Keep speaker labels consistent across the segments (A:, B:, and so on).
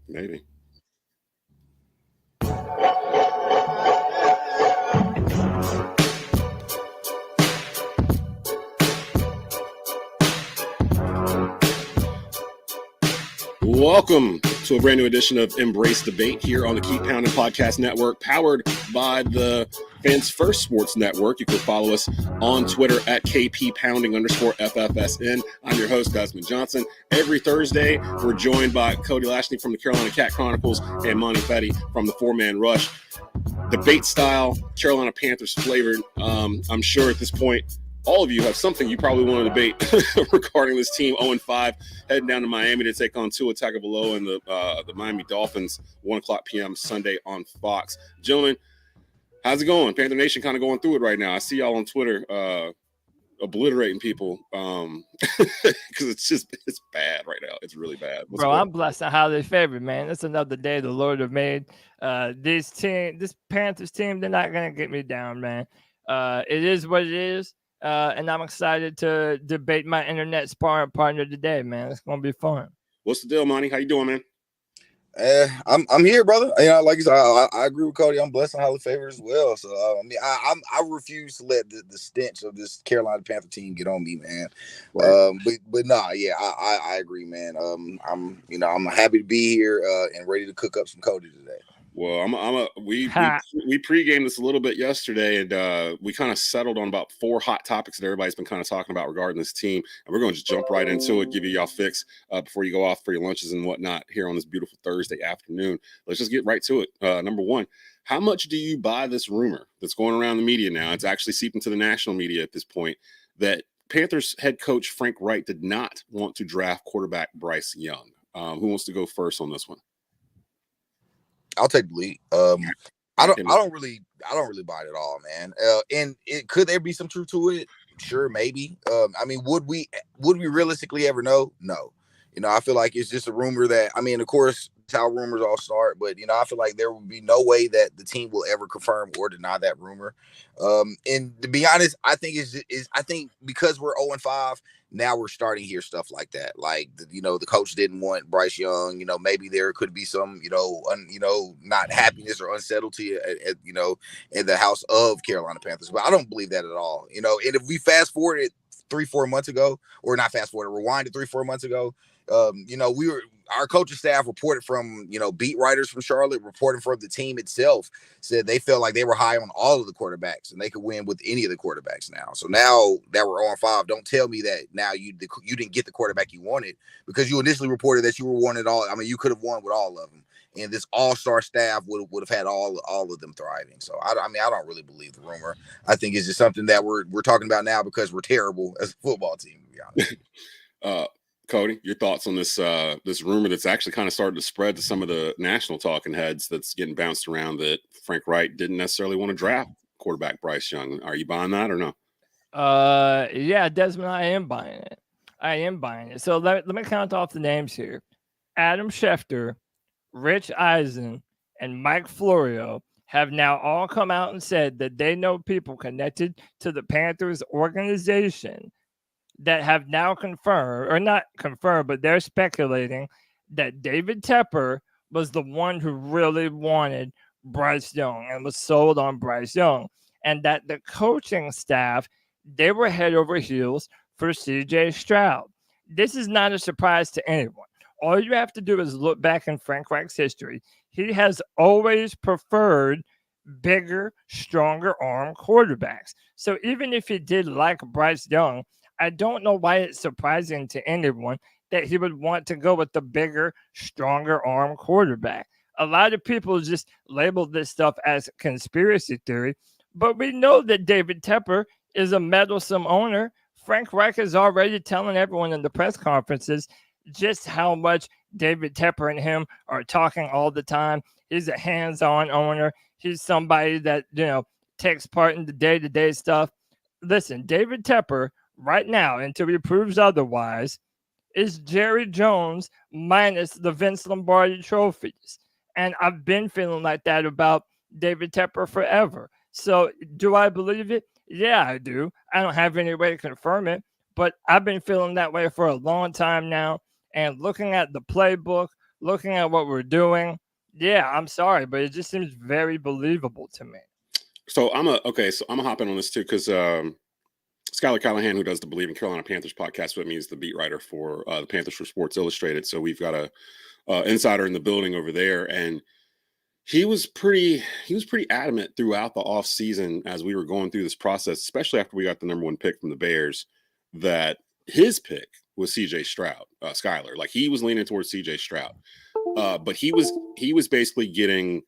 A: Maybe. Welcome to a brand new edition of Embrace Debate here on the Keep Pounding Podcast Network, powered by the Fans First Sports Network. You can follow us on Twitter at KPPounding_FFSN. I'm your host, Desmond Johnson. Every Thursday, we're joined by Cody Lachney from the Carolina Chronicles and Monty Fetti from the Four-Man Rush. Debate style, Carolina Panthers flavored. I'm sure at this point, all of you have something you probably want to debate regarding this team 0-5, heading down to Miami to take on Tua Tagovailoa and the Miami Dolphins, 1 o'clock p.m. Sunday on Fox. Gentlemen, how's it going? Panther Nation kind of going through it right now. I see y'all on Twitter obliterating people because it's bad right now. It's really bad.
B: Bro, I'm blessed on how they favored, man. It's another day the Lord have made. This Panthers team, they're not going to get me down, man. It is what it is. And I'm excited to debate my internet sparring partner today, man. It's gonna be fun.
A: What's the deal, Monty? How you doing, man?
C: I'm here, brother. You know, like you said, I agree with Cody. I'm blessed on how the favor as well. So I refuse to let the stench of this Carolina Panther team get on me, man. Right. But nah, yeah, I agree, man. I'm happy to be here and ready to cook up some Cody today.
A: Well, we pre-gamed this a little bit yesterday, and we kind of settled on about 4 hot topics that everybody's been kind of talking about regarding this team. And we're going to just jump right into it, give you y'all fix before you go off for your lunches and whatnot here on this beautiful Thursday afternoon. Let's just get right to it. Number one, how much do you buy this rumor that's going around the media now? It's actually seeping to the national media at this point that Panthers head coach Frank Reich did not want to draft quarterback Bryce Young. Who wants to go first on this one?
C: I'll take the lead. I don't really buy it at all, man. And could there be some truth to it? Sure, maybe. I mean, would we realistically ever know? No. You know, I feel like it's just a rumor that, I mean, of course, it's how rumors all start, but you know, I feel like there would be no way that the team will ever confirm or deny that rumor. And to be honest, I think I think because we're 0-5. Now we're starting to hear stuff like that. Like, the coach didn't want Bryce Young. You know, maybe there could be some, not happiness or unsettlety, in the house of Carolina Panthers. But I don't believe that at all. You know, and if we fast forward it 3-4 months ago, or not fast forward, rewind it 3-4 months ago, our coaching staff reported from, beat writers from Charlotte, reporting from the team itself, said they felt like they were high on all of the quarterbacks and they could win with any of the quarterbacks now. So now that we're 0-5, don't tell me that now you didn't get the quarterback you wanted, because you initially reported that you were wanted all. I mean, you could have won with all of them, and this all-star staff would have had all of them thriving. So I don't really believe the rumor. I think it's just something that we're talking about now because we're terrible as a football team, to be honest.
A: Cody, your thoughts on this rumor that's actually kind of started to spread to some of the national talking heads that's getting bounced around, that Frank Reich didn't necessarily want to draft quarterback Bryce Young. Are you buying that or no?
B: Yeah, Desmond, I am buying it. So let me count off the names here. Adam Schefter, Rich Eisen, and Mike Florio have now all come out and said that they know people connected to the Panthers organization that have now confirmed, or not confirmed, but they're speculating that David Tepper was the one who really wanted Bryce Young and was sold on Bryce Young, and that the coaching staff, they were head over heels for CJ Stroud. This is not a surprise to anyone. All you have to do is look back in Frank Reich's history. He has always preferred bigger, stronger arm quarterbacks. So even if he did like Bryce Young, I don't know why it's surprising to anyone that he would want to go with the bigger, stronger arm quarterback. A lot of people just label this stuff as conspiracy theory, but we know that David Tepper is a meddlesome owner. Frank Reich is already telling everyone in the press conferences just how much David Tepper and him are talking all the time. He's a hands-on owner. He's somebody that, takes part in the day-to-day stuff. Listen, David Tepper right now, until he proves otherwise, is Jerry Jones minus the Vince Lombardi trophies. And I've been feeling like that about David Tepper forever. So do I believe it? Yeah, I do. I don't have any way to confirm it, but I've been feeling that way for a long time now. And looking at the playbook, looking at what we're doing, yeah, I'm sorry, but it just seems very believable to me.
A: So I'm gonna hop in on this too, because Skylar Callahan, who does the Believe in Carolina Panthers podcast with me, is the beat writer for the Panthers for Sports Illustrated. So we've got a insider in the building over there, and he was pretty adamant throughout the off season as we were going through this process, especially after we got the number 1 pick from the Bears, that his pick was CJ Stroud, Skylar. Like, he was leaning towards CJ Stroud, but he was basically getting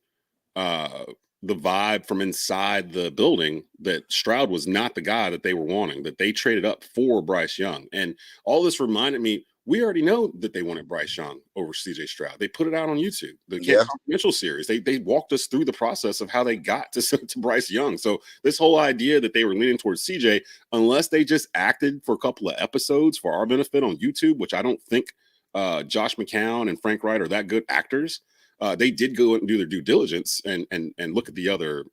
A: the vibe from inside the building that Stroud was not the guy that they were wanting, that they traded up for Bryce Young. And all this reminded me, we already know that they wanted Bryce Young over CJ Stroud. They put it out on YouTube, the Camp Confidential series. They walked us through the process of how they got to Bryce Young. So this whole idea that they were leaning towards CJ, unless they just acted for a couple of episodes for our benefit on YouTube, which I don't think Josh McCown and Frank Reich are that good actors. They did go and do their due diligence and look at the other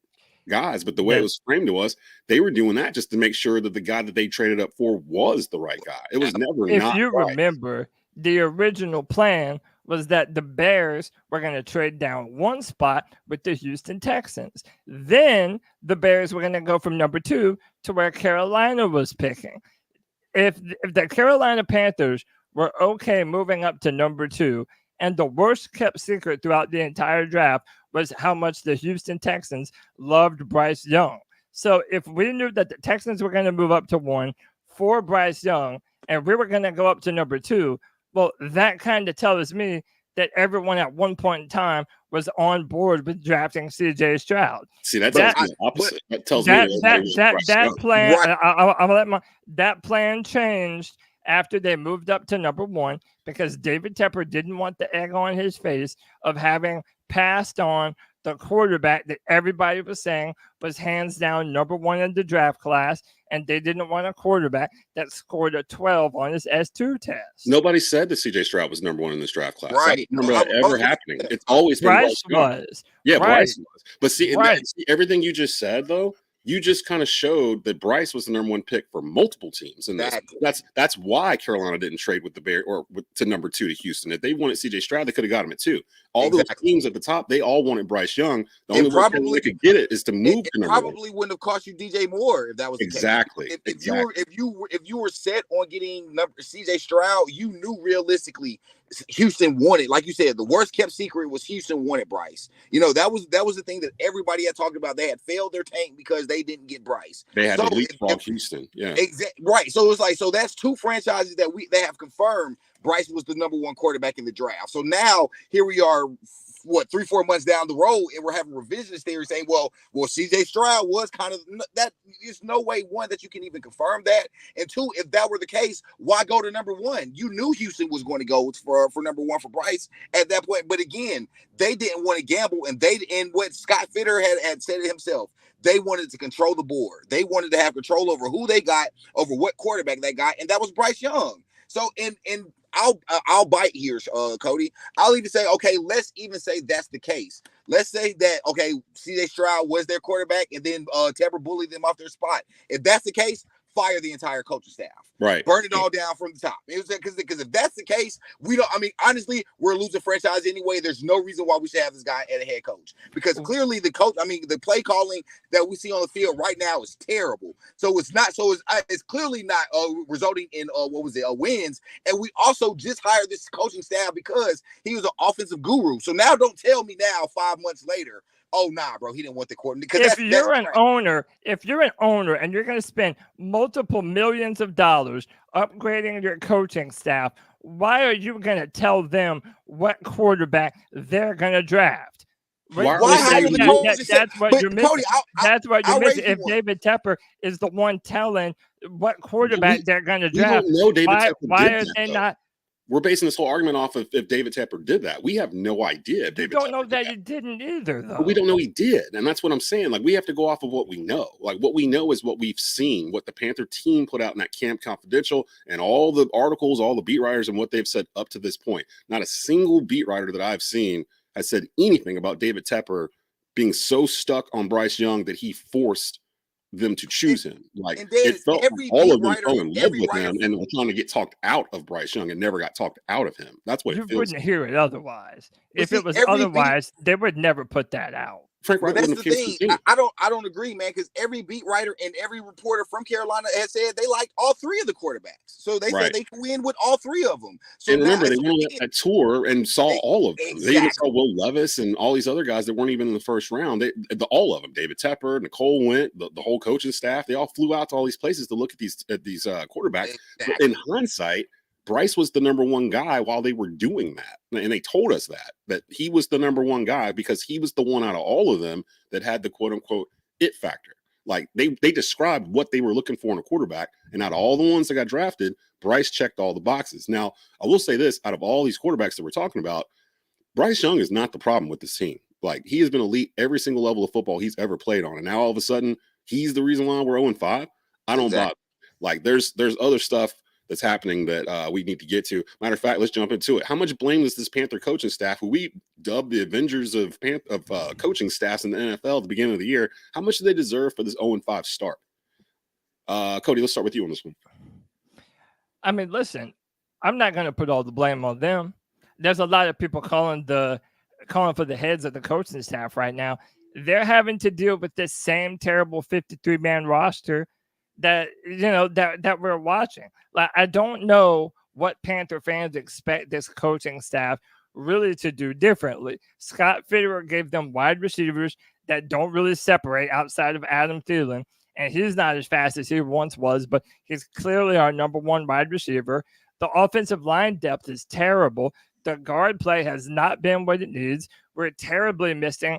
A: guys, but the way it was framed to us, they were doing that just to make sure that the guy that they traded up for was the right guy. It was never
B: if
A: not
B: you
A: right.
B: remember, the original plan was that the Bears were going to trade down 1 spot with the Houston Texans. Then the Bears were going to go from number 2 to where Carolina was picking. If the Carolina Panthers were okay moving up to number 2, and the worst kept secret throughout the entire draft was how much the Houston Texans loved Bryce Young. So if we knew that the Texans were going to move up to 1 for Bryce Young, and we were going to go up to number 2, well, that kind of tells me that everyone at one point in time was on board with drafting CJ Stroud.
A: See, that tells me the opposite. That tells me
B: that plan. Right. That plan changed after they moved up to number 1, because David Tepper didn't want the egg on his face of having passed on the quarterback that everybody was saying was hands down number 1 in the draft class, and they didn't want a quarterback that scored a 12 on his S2 test.
A: Nobody said that CJ Stroud was number 1 in this draft class.
C: Right.
A: I don't remember that ever happening. It's always been
B: Bryce was.
A: Yeah,
B: right.
A: Bryce was. But see, everything you just said, though, you just kind of showed that Bryce was the number 1 pick for multiple teams, and that's why Carolina didn't trade with the Bears or to number 2 to Houston. If they wanted CJ Stroud, they could have got him at 2. All those teams at the top, they all wanted Bryce Young. The only way they could get it is to move.
C: It probably wouldn't have cost you DJ Moore if that was the case. If you were set on getting CJ Stroud, you knew realistically Houston wanted, like you said, the worst kept secret was Houston wanted Bryce. You know, that was the thing that everybody had talked about. They had failed their tank because they didn't get Bryce.
A: They had to leapfrog Houston. Yeah,
C: exactly. Right. So it's like, so that's 2 franchises that they have confirmed Bryce was the number 1 quarterback in the draft. So now here we are, 3-4 months down the road, and we're having revisionist theory saying, well, CJ Stroud was kind of that. There's no way, 1, that you can even confirm that, and 2, if that were the case, why go to number 1? You knew Houston was going to go for number 1 for Bryce at that point. But again, they didn't want to gamble, and what Scott Fitter had said it himself. They wanted to control the board. They wanted to have control over who they got, over what quarterback they got, and that was Bryce Young. So, and I'll bite here, Cody. I'll even say, okay, let's even say that's the case. Let's say that, okay, CJ Stroud was their quarterback, and then Tepper bullied them off their spot. If that's the case, fire the entire coaching staff.
A: Right.
C: Burn it all down from the top. Because if that's the case, honestly, we're a losing franchise anyway. There's no reason why we should have this guy as a head coach. Because clearly the play calling that we see on the field right now is terrible. So it's clearly not resulting in wins. And we also just hired this coaching staff because he was an offensive guru. So now don't tell me now 5 months later, oh, nah, bro, he didn't want the coordinator.
B: If you're an owner and you're going to spend multiple millions of dollars upgrading your coaching staff, why are you going to tell them what quarterback they're going to draft?
C: That's what
B: you're missing. Cody, that's what you're missing. If David Tepper is the one telling what quarterback they're going to draft, why are they not?
A: We're basing this whole argument off of if David Tepper did that. We have no idea.
B: We don't know that he didn't either, though.
A: But we don't know he did. And that's what I'm saying. Like, we have to go off of what we know. Like, what we know is what we've seen, what the Panther team put out in that Camp Confidential, and all the articles, all the beat writers, and what they've said up to this point. Not a single beat writer that I've seen has said anything about David Tepper being so stuck on Bryce Young that he forced them to choose him. Like
C: and then
A: it felt like
C: every
A: all
C: beat
A: of them
C: writer,
A: fell in love
C: every
A: with
C: writer,
A: him and were trying to get talked out of Bryce Young and never got talked out of him. That's what
B: You
A: it feels
B: wouldn't
A: like.
B: hear it otherwise.
C: But
B: If
C: see,
B: it was
C: every beat,
B: otherwise, they would never put that out.
A: Frank
C: but
A: Wright
C: that's
A: wouldn't
C: the
A: have came to
C: thing.
A: the team.
C: I don't agree, man, because every beat writer and every reporter from Carolina has said they liked all three of the quarterbacks. So they
A: Right.
C: said they could win with all three of them. So
A: And
C: now,
A: remember, they went on that tour and saw all of them. They even
C: exactly.
A: saw Will Levis and all these other guys that weren't even in the first round. All of them. David Tepper, Nicole went. The whole coaching staff. They all flew out to all these places to look at these quarterbacks.
C: Exactly.
A: But in hindsight, Bryce was the number one guy while they were doing that, and they told us that he was the number one guy because he was the one out of all of them that had the quote unquote it factor. Like they described what they were looking for in a quarterback, and out of all the ones that got drafted, Bryce checked all the boxes. Now, I will say this: out of all these quarterbacks that we're talking about, Bryce Young is not the problem with this team. Like he has been elite every single level of football he's ever played on, and now all of a sudden he's the reason why we're 0-5. I don't bother. Like there's other stuff that's happening that we need to get to. Matter of fact, let's jump into it. How much blame does this Panther coaching staff, who we dubbed the Avengers of coaching staffs in the NFL at the beginning of the year, how much do they deserve for this 0-5 start? Cody, let's start with you on this one.
B: I mean, listen, I'm not going to put all the blame on them. There's a lot of people calling for the heads of the coaching staff right now. They're having to deal with this same terrible 53-man roster that we're watching. Like, I don't know what Panther fans expect this coaching staff really to do differently. Scott Fitterer gave them wide receivers that don't really separate outside of Adam Thielen, and he's not as fast as he once was, but he's clearly our number one wide receiver. The offensive line depth is terrible. The guard play has not been what it needs. We're terribly missing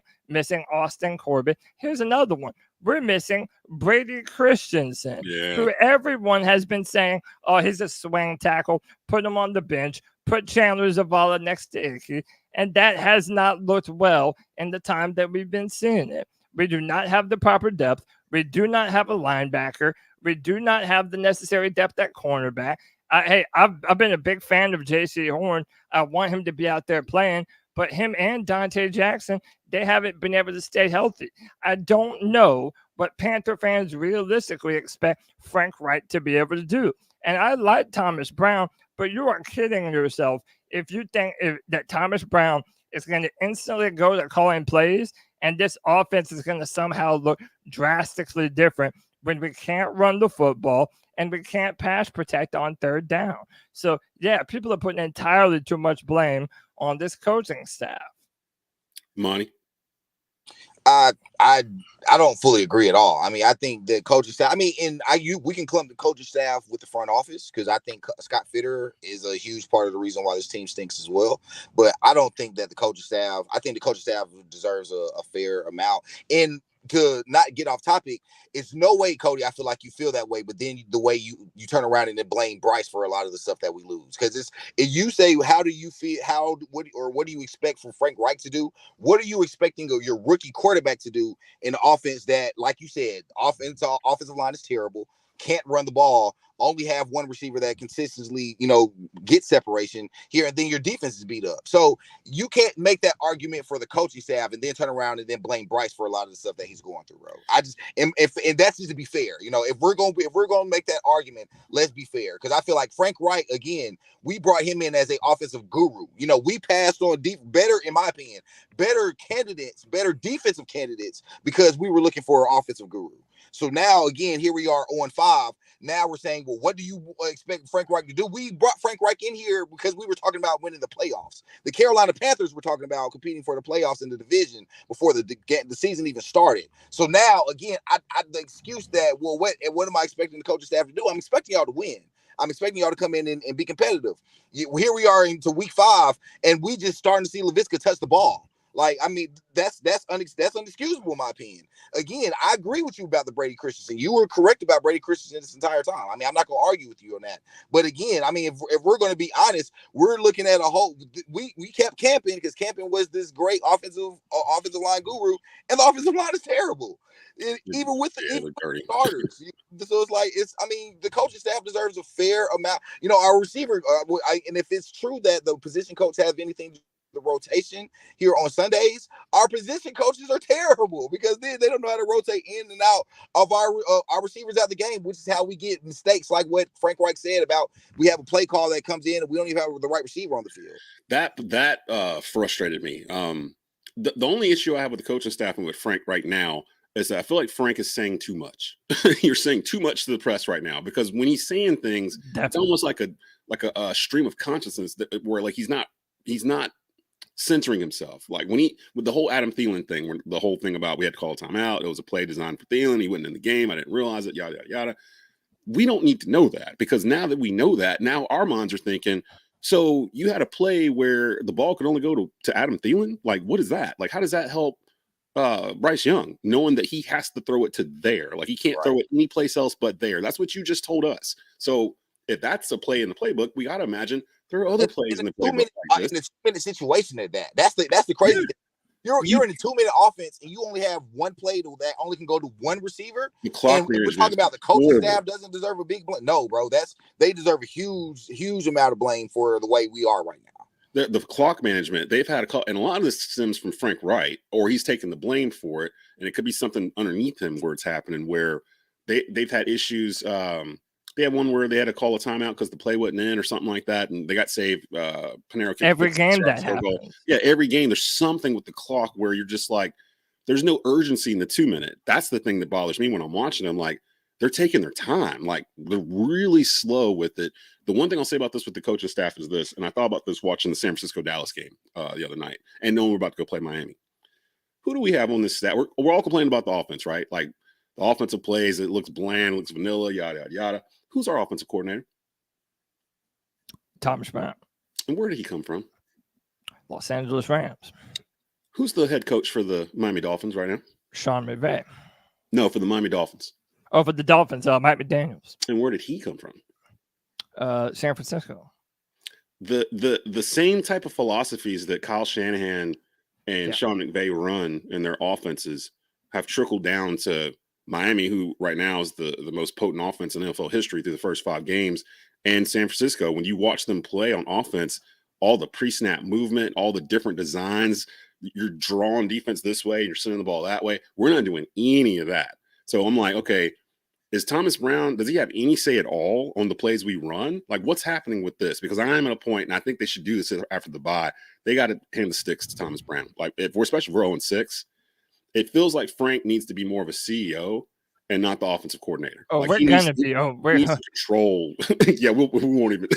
B: Austin Corbett. Here's another one. We're missing Brady Christensen, who everyone has been saying, oh, he's a swing tackle. Put him on the bench. Put Chandler Zavala next to Icky. And that has not looked well in the time that we've been seeing it. We do not have the proper depth. We do not have a linebacker. We do not have the necessary depth at cornerback. I've been a big fan of J.C. Horn. I want him to be out there playing, but him and Dante Jackson, they haven't been able to stay healthy. I don't know what Panther fans realistically expect Frank Reich to be able to do. And I like Thomas Brown, but you are kidding yourself if you think that Thomas Brown is going to instantly go to calling plays and this offense is going to somehow look drastically different when we can't run the football and we can't pass protect on third down. So, yeah, people are putting entirely too much blame on this coaching staff.
A: Monty?
C: I don't fully agree at all. I mean, I think the coaching staff, we can clump the coaching staff with the front office because I think Scott Fitterer is a huge part of the reason why this team stinks as well. But I don't think that I think the coaching staff deserves a fair amount. And to not get off topic, it's no way, Cody, I feel like you feel that way, but then the way you turn around and then blame Bryce for a lot of the stuff that we lose. Because you say, how do you feel, what do you expect from Frank Reich to do? What are you expecting of your rookie quarterback to do in an offense that, like you said, offensive line is terrible, can't run the ball, only have one receiver that consistently, gets separation here, and then your defense is beat up. So you can't make that argument for the coaching staff and then turn around and then blame Bryce for a lot of the stuff that he's going through, bro. And that's just to be fair. If we're gonna make that argument, let's be fair. Because I feel like Frank Reich, again, we brought him in as an offensive guru. We passed on better, in my opinion, better defensive candidates because we were looking for an offensive guru. So now, again, here we are 0-5. Now we're saying, well, what do you expect Frank Reich to do? We brought Frank Reich in here because we were talking about winning the playoffs. The Carolina Panthers were talking about competing for the playoffs in the division before the season even started. So now, again, the excuse that, well, what am I expecting the coaching staff to do? I'm expecting y'all to win. I'm expecting y'all to come in and be competitive. Here we are into week 5, and we just starting to see Laviska touch the ball. Like, I mean, that's unexcusable in my opinion. Again, I agree with you about the Brady Christensen. You were correct about Brady Christensen this entire time. I mean, I'm not going to argue with you on that. But again, I mean, if we're going to be honest, we're looking at a whole. We kept Camping because Camping was this great offensive line guru, and the offensive line is terrible. Even with starters. So it's like the coaching staff deserves a fair amount. Our receiver, and if it's true that the position coach have anything the rotation here on Sundays, our position coaches are terrible because they don't know how to rotate in and out of our receivers out the game, which is how we get mistakes like what Frank Reich said about we have a play call that comes in and we don't even have the right receiver on the field.
A: That frustrated me. The only issue I have with the coaching staff and with Frank right now is that I feel like Frank is saying too much. You're saying too much to the press right now because when he's saying things, it's almost like a stream of consciousness where like he's not censoring himself. Like with the whole Adam Thielen thing, where the whole thing about we had to call a timeout, it was a play designed for Thielen, he wasn't in the game, I didn't realize it, yada yada yada. We don't need to know that because now that we know that, now our minds are thinking, so you had a play where the ball could only go to Adam Thielen? Like, what is that? Like, how does that help Bryce Young, knowing that he has to throw it to there? Like, he can't throw it any place else but there. That's what you just told us. So if that's a play in the playbook, we got to imagine there are other plays in the playbook.
C: In a 2-minute situation at that. That's the crazy thing. You're in a 2-minute offense and you only have one play that only can go to one receiver.
A: The clock
C: and we're talking about the coaching staff doesn't deserve a big blame. No, bro, they deserve a huge amount of blame for the way we are right now.
A: The clock management, they've had and a lot of this stems from Frank Reich, or he's taking the blame for it, and it could be something underneath him where it's happening, where they've had issues. They had one where they had to call a timeout because the play wasn't in or something like that, and they got saved. Panero
B: every game that happens.
A: Yeah, every game there's something with the clock where you're just like, there's no urgency in the 2-minute. That's the thing that bothers me when I'm watching them. Like, they're taking their time. Like, they're really slow with it. The one thing I'll say about this with the coaching staff is this, and I thought about this watching the San Francisco-Dallas game the other night, and knowing we're about to go play Miami. Who do we have on this stat? We're all complaining about the offense, right? Like, the offensive plays, it looks bland, looks vanilla, yada, yada, yada. Who's our offensive coordinator?
B: Thomas Brown.
A: And where did he come from?
B: Los Angeles Rams.
A: Who's the head coach for the Miami Dolphins right now?
B: Sean McVay.
A: No, for the Miami Dolphins.
B: Oh, for the Dolphins, Mike McDaniels.
A: And where did he come from?
B: San Francisco.
A: The same type of philosophies that Kyle Shanahan and Sean McVay run in their offenses have trickled down to Miami, who right now is the most potent offense in NFL history through the first 5 games, and San Francisco. When you watch them play on offense, all the pre-snap movement, all the different designs, you're drawing defense this way, you're sending the ball that way. We're not doing any of that. So I'm like, okay, is Thomas Brown, does he have any say at all on the plays we run? Like, what's happening with this? Because I am at a point, and I think they should do this after the bye. They got to hand the sticks to Thomas Brown. Like, especially if we're 0-6, it feels like Frank needs to be more of a CEO and not the offensive coordinator.
B: Oh,
A: like
B: we're gonna be. We're
A: to control. Yeah, we won't even.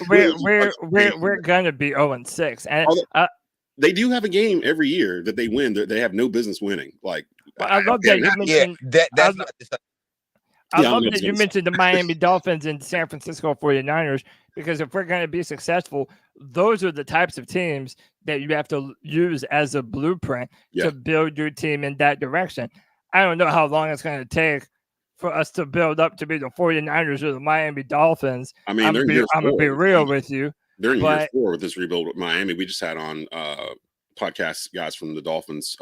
B: we're gonna be 0-6, and
A: they do have a game every year that they win that they have no business winning. Like,
B: I love that you mentioned. I love that you mentioned the Miami Dolphins and San Francisco 49ers, because if we're going to be successful, those are the types of teams that you have to use as a blueprint to build your team in that direction. I don't know how long it's going to take for us to build up to be the 49ers or the Miami Dolphins.
A: I mean, I'm going
B: to be real with you.
A: They're in year 4 with this rebuild with Miami. We just had on podcast guys from the Dolphins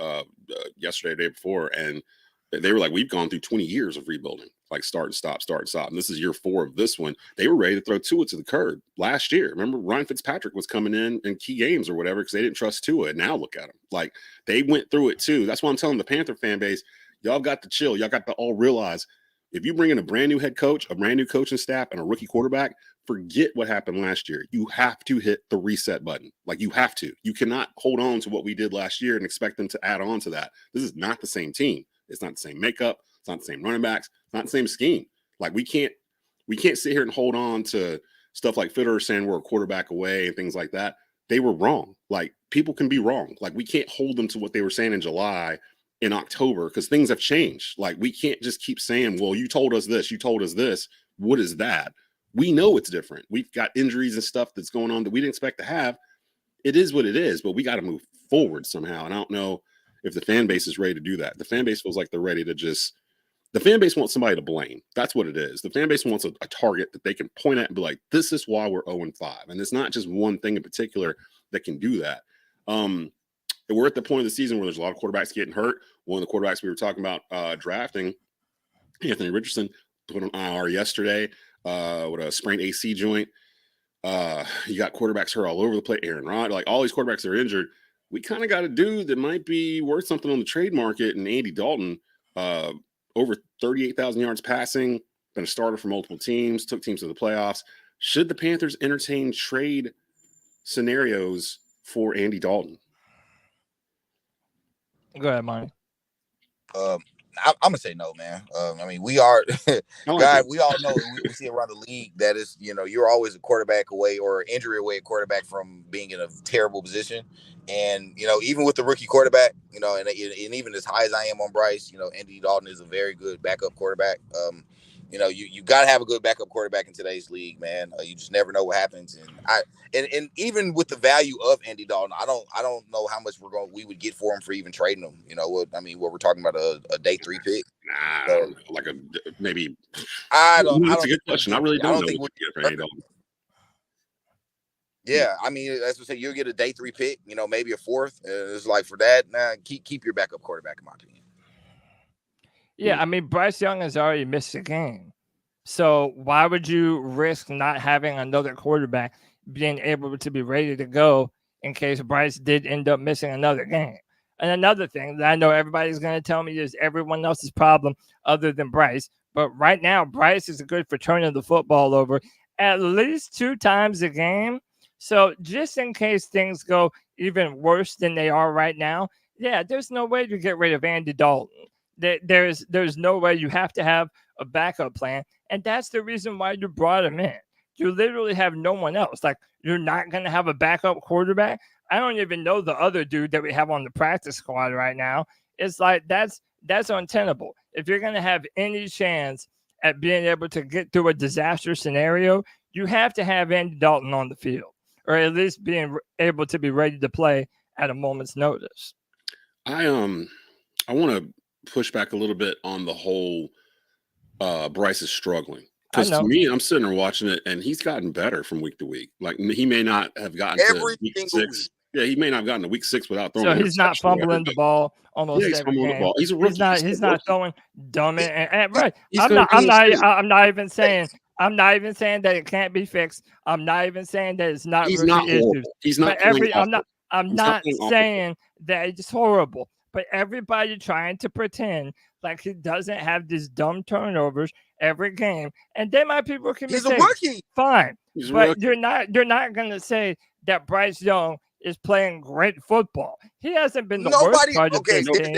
A: yesterday, the day before, and they were like, we've gone through 20 years of rebuilding, like start and stop. And this is year 4 of this one. They were ready to throw Tua to the curb last year. Remember, Ryan Fitzpatrick was coming in key games or whatever because they didn't trust Tua. And now look at them. Like, they went through it too. That's why I'm telling the Panther fan base, y'all got to chill. Y'all got to all realize, if you bring in a brand new head coach, a brand new coaching staff, and a rookie quarterback, forget what happened last year. You have to hit the reset button. Like, you have to. You cannot hold on to what we did last year and expect them to add on to that. This is not the same team. It's not the same makeup. It's not the same running backs. It's not the same scheme. Like, we can't sit here and hold on to stuff like Fetti saying we're a quarterback away and things like that. They were wrong. Like, people can be wrong. Like, we can't hold them to what they were saying in July, in October, because things have changed. Like, we can't just keep saying, well, you told us this, you told us this. What is that? We know it's different. We've got injuries and stuff that's going on that we didn't expect to have. It is what it is, but we got to move forward somehow. And I don't know if the fan base is ready to do that. The fan base feels like they're ready to the fan base wants somebody to blame. That's what it is. The fan base wants a target that they can point at and be like, this is why we're 0-5. And it's not just one thing in particular that can do that. We're at the point of the season where there's a lot of quarterbacks getting hurt. One of the quarterbacks we were talking about drafting, Anthony Richardson, put on IR yesterday with a sprained AC joint. You got quarterbacks hurt all over the place. Aaron Rodgers, like all these quarterbacks are injured. We kind of got a dude that might be worth something on the trade market, and Andy Dalton, over 38,000 yards passing, been a starter for multiple teams, took teams to the playoffs. Should the Panthers entertain trade scenarios for Andy Dalton?
B: Go ahead, Monty.
C: I'm gonna say no, man. I mean, we are guys. We all know we see around the league that is, you're always a quarterback away or injury away a quarterback from being in a terrible position. And even with the rookie quarterback, and even as high as I am on Bryce, Andy Dalton is a very good backup quarterback. You gotta have a good backup quarterback in today's league, man. You just never know what happens. And even with the value of Andy Dalton, I don't know how much we would get for him for even trading him. What we're talking about a day 3 pick.
A: Nah, I don't know, like maybe.
C: That's
A: a good question. I really don't know
C: think
A: what you get for Andy Dalton.
C: Yeah, I mean, as I say, you'll get a day 3 pick, maybe a 4th. It's like for that, keep your backup quarterback, in my opinion.
B: Yeah, I mean, Bryce Young has already missed a game. So why would you risk not having another quarterback being able to be ready to go in case Bryce did end up missing another game? And another thing that I know everybody's going to tell me is everyone else's problem other than Bryce. But right now, Bryce is good for turning the football over at least 2 times a game. So just in case things go even worse than they are right now, yeah, there's no way to get rid of Andy Dalton. There's no way. You have to have a backup plan. And that's the reason why you brought him in. You literally have no one else. Like, you're not going to have a backup quarterback. I don't even know the other dude that we have on the practice squad right now. It's like, that's untenable. If you're going to have any chance at being able to get through a disaster scenario, you have to have Andy Dalton on the field, or at least being able to be ready to play at a moment's notice.
A: I want to push back a little bit on the whole Bryce is struggling. Because to me, I'm sitting there watching it, and he's gotten better from week to week. Like, he may not have gotten to week 6. Yeah, he may not have gotten to week 6 without throwing.
B: So he's not fumbling the ball almost every game. The ball.
A: He's a rookie.
B: He's not throwing dumb and right. I'm not even saying that it can't be fixed. I'm not even saying that it's not rookie issues.
A: He's not.
B: I'm not saying that it's horrible. But everybody trying to pretend like he doesn't have these dumb turnovers every game, and then my people can be
C: a rookie.
B: Fine, but you're not going to say that Bryce Young is playing great football. He hasn't been the worst part of this team.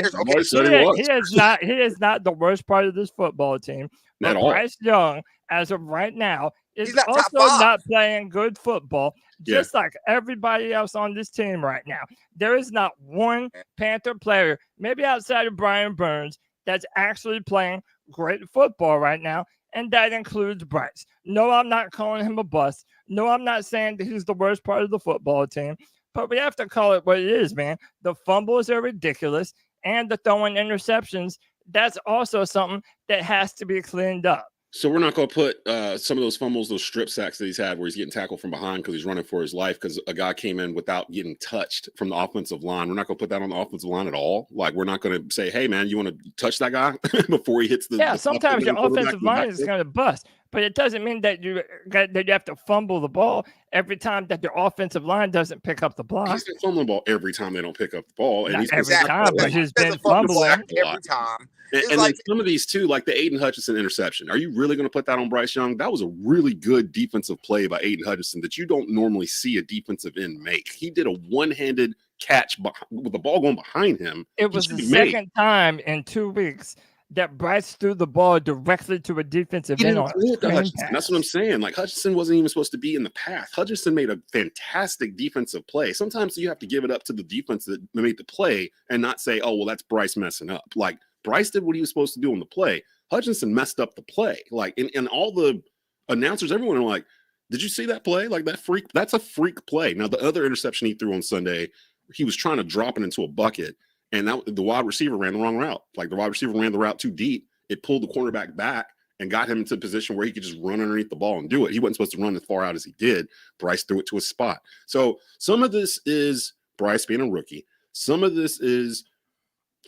B: He is not the worst part of this football team. But Bryce Young, as of right now, is also not playing good football, just like everybody else on this team right now. There is not one Panther player, maybe outside of Brian Burns, that's actually playing great football right now, and that includes Bryce. No, I'm not calling him a bust. No, I'm not saying that he's the worst part of the football team, but we have to call it what it is, man. The fumbles are ridiculous, and the throwing interceptions, that's also something that has to be cleaned up.
A: So we're not going to put some of those fumbles, those strip sacks that he's had where he's getting tackled from behind because he's running for his life because a guy came in without getting touched from the offensive line. We're not going to put that on the offensive line at all. Like, we're not going to say, hey, man, you want to touch that guy before he hits the –
B: Yeah, sometimes your offensive line is going to bust, but it doesn't mean that you have to fumble the ball every time that your offensive line doesn't pick up the block.
A: He's been fumbling the ball every time they don't pick up the ball. And
B: not every time, but he's been fumbling
C: every time.
A: And like, then some of these too, like the Aiden Hutchinson interception. Are you really going to put that on Bryce Young? That was a really good defensive play by Aiden Hutchinson that you don't normally see a defensive end make. He did a one-handed catch with the ball going behind him.
B: It was the second time in 2 weeks that Bryce threw the ball directly to a defensive end.
A: That's what I'm saying. Like, Hutchinson wasn't even supposed to be in the path. Hutchinson made a fantastic defensive play. Sometimes you have to give it up to the defense that made the play and not say, oh, well, that's Bryce messing up. Like, Bryce did what he was supposed to do on the play. Hutchinson messed up the play. Like, and all the announcers, everyone are like, did you see that play? Like, that's a freak play. Now, the other interception he threw on Sunday, he was trying to drop it into a bucket, and the wide receiver ran the wrong route. Like, the wide receiver ran the route too deep. It pulled the cornerback back and got him into a position where he could just run underneath the ball and do it. He wasn't supposed to run as far out as he did. Bryce threw it to a spot. So some of this is Bryce being a rookie. Some of this is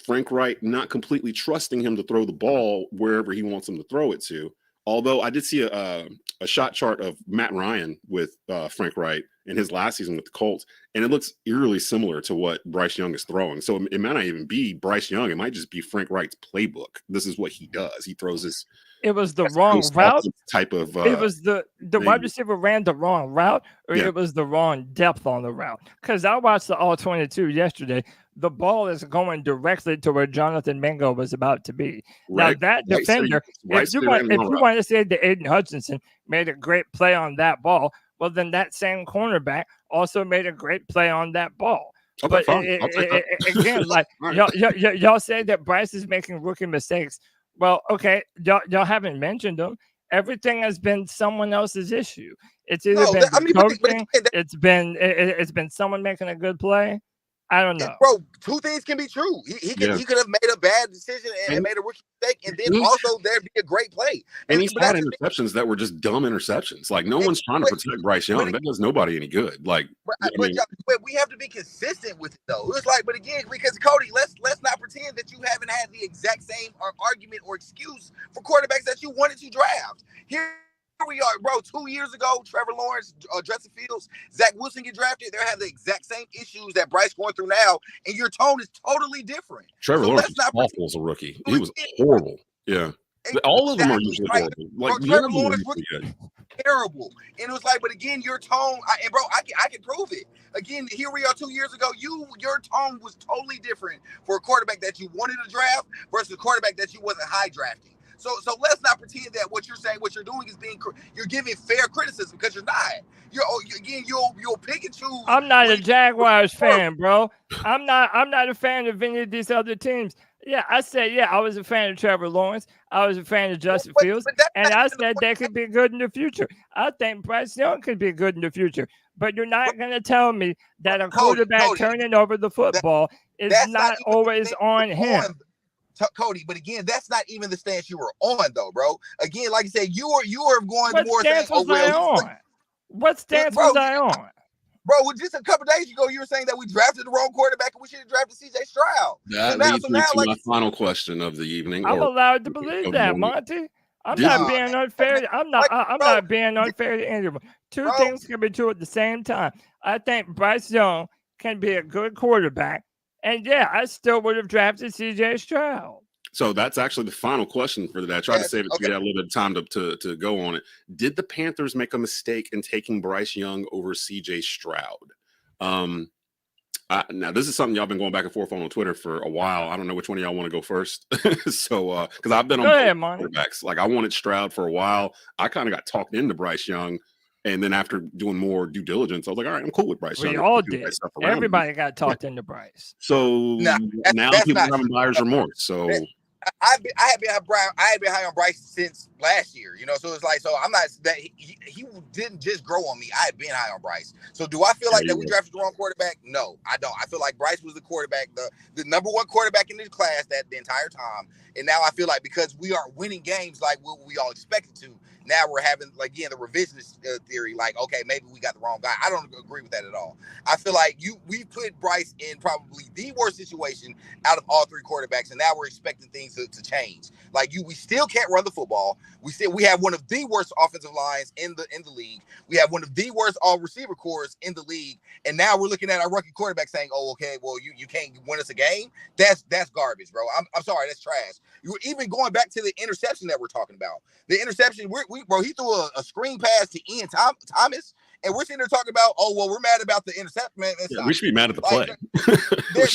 A: Frank Reich not completely trusting him to throw the ball wherever he wants him to throw it to. Although I did see a shot chart of Matt Ryan with Frank Reich in his last season with the Colts, and it looks eerily similar to what Bryce Young is throwing. So it might not even be Bryce Young. It might just be Frank Reich's playbook. This is what he does. He throws this.
B: It was the wrong route
A: type of.
B: It was the wide receiver ran the wrong route, or it was the wrong depth on the route. Because I watched the All 22 yesterday. The ball is going directly to where Jonathan Mingo was about to be.
A: Right.
B: Now that defender, if you want to say that Aiden Hutchinson made a great play on that ball, well then that same cornerback also made a great play on that ball.
A: Okay,
B: but again, like y'all say that Bryce is making rookie mistakes. Well, okay, y'all haven't mentioned them. Everything has been someone else's issue. It's either coaching, it's been someone making a good play. I don't know,
C: bro. Two things can be true. He could have made a bad decision and made a rookie mistake, and then also there'd be a great play.
A: And he's had interceptions that were just dumb interceptions. Like no one's trying to protect Bryce Young. That does nobody any good. Like,
C: but we have to be consistent with it, though. It's like, but again, because Cody, let's not pretend that you haven't had the exact same argument or excuse for quarterbacks that you wanted to draft. Here we are, bro. 2 years ago, Trevor Lawrence, Justin Fields, Zach Wilson get drafted. They have the exact same issues that Bryce going through now, and your tone is totally different.
A: Trevor Lawrence was awful as a rookie. He was horrible. Yeah, all of them are usually horrible. Like
C: Trevor Lawrence was terrible, and it was like, but again, your tone, I can prove it. Again, here we are 2 years ago. Your tone was totally different for a quarterback that you wanted to draft versus a quarterback that you wasn't high drafting. So let's not pretend that what you're saying, what you're doing is you're giving fair criticism, because you're not. You'll pick and choose.
B: I'm not a Jaguars fan, bro. I'm not a fan of any of these other teams. Yeah, I said, I was a fan of Trevor Lawrence. I was a fan of Justin Fields, and I said they could be good in the future. I think Bryce Young could be good in the future. But you're not going to tell me that a quarterback turning over the football is not always on him.
C: Cody, but again, that's not even the stance you were on, though, bro. Again, like I said, you were going more saying,
B: what stance was I on?
C: Bro, just a couple days ago, you were saying that we drafted the wrong quarterback and we should have drafted CJ Stroud.
A: That leads me to my final question of the evening.
B: I'm allowed to believe that, Monty. I'm not being unfair. I'm not being unfair to anyone. Two things can be true at the same time. I think Bryce Young can be a good quarterback. And I still would have drafted CJ Stroud.
A: So that's actually the final question for today. I tried to save it to get a little bit of time to go on it. Did the Panthers make a mistake in taking Bryce Young over CJ Stroud? Now, this is something y'all been going back and forth on Twitter for a while. I don't know which one of y'all want to go first. So, because I've been on quarterbacks. Like, I wanted Stroud for a while. I kind of got talked into Bryce Young. And then after doing more due diligence, I was like, all right, I'm cool with Bryce.
B: We all did. Everybody got talked into Bryce.
A: So now people are having buyer's remorse. So
C: I had been high on Bryce since last year, so it's like, so I'm not that he didn't just grow on me. I had been high on Bryce. So do I feel like that we drafted the wrong quarterback? No, I don't. I feel like Bryce was the quarterback, the number one quarterback in this class that the entire time. And now I feel like because we aren't winning games like what we all expected to, now we're having, like, again, the revisionist theory, like, okay, maybe we got the wrong guy. I don't agree with that at all. I feel like we put Bryce in probably the worst situation out of all three quarterbacks, and now we're expecting things to change. Like, we still can't run the football. We have one of the worst offensive lines in the league. We have one of the worst all receiver cores in the league, and now we're looking at our rookie quarterback saying, "Oh, okay, well, you can't win us a game." That's garbage, bro. I'm sorry, that's trash. You're even going back to the interception that we're talking about. The interception, bro, he threw a screen pass to Ian Thomas, and we're sitting there talking about, oh, well, we're mad about the interception, man.
A: We should be mad at the play.
C: There